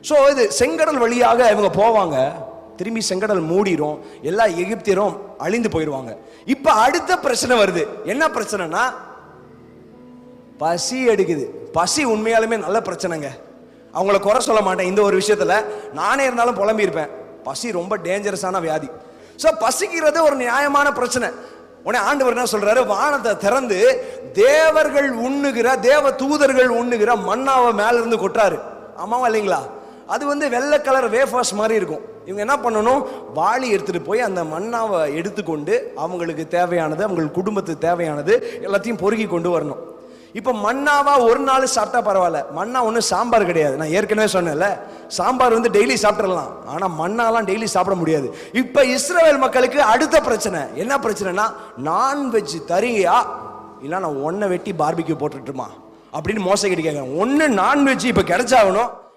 So இது செங்கடல் வழியாக இவங்க போவாங்க, திரும்பி செங்கடல் மூடிரும், எல்லா எகிப்தியரும் அழிந்து போயிடுவாங்க. இப்ப அடுத்த பிரச்சனை வருது. என்ன பிரச்சனைனா பசி எடுக்குது. பசி உண்மையாலுமே நல்ல பிரச்சனைங்க. அவங்கள குறை சொல்ல மாட்டேன். இந்த ஒரு விஷயத்துல நானே இருந்தாலும் புலம்பி இருப்பேன். பசி ரொம்ப டேஞ்சரஸான வியாதி. ஸோ பசிக்கிறது ஒரு நியாயமான பிரச்சனை. உடனே ஆண்டவர் என்ன சொல்றாரு, வானத்தை திறந்து தேவர்கள் உண்ணுகிற, தேவ தூதர்கள் உண்ணுகிற மன்னாவை மேல இருந்து கொட்டாரு. ஆமாவா இல்லைங்களா? அது வெள்ளை கலர் வேஃபர்ஸ் மாதிரி இருக்கும். இவங்க என்ன பண்ணணும், வாளி எடுத்துட்டு போய் அந்த மன்னாவை எடுத்துக்கொண்டு அவங்களுக்கு தேவையானது, அவங்களுக்கு குடும்பத்துக்கு தேவையானது எல்லாத்தையும் பொறுக்கி கொண்டு வரணும். இப்ப மன்னாவா ஒரு நாள் சாப்பிட்டா பரவாயில்ல, மன்னா ஒண்ணு சாம்பார் கிடையாது. நான் ஏற்கனவே சொன்னேன்ல, சாம்பார் டெய்லி சாப்பிடலாம், ஆனா மன்னாலாம் டெய்லி சாப்பிட முடியாது. இப்ப இஸ்ரவேல் மக்களுக்கு அடுத்த பிரச்சனை என்ன பிரச்சனைனா, நான்வெஜ் தரீங்கயா இல்ல நான் ஒன்ன வெட்டி பார்பிக்யூ போட்டுட்டுமா அப்படின்னு மோசை கேட்க. ஒன்னு நான்வெஜ் இப்ப கிடைச்சாகணும்,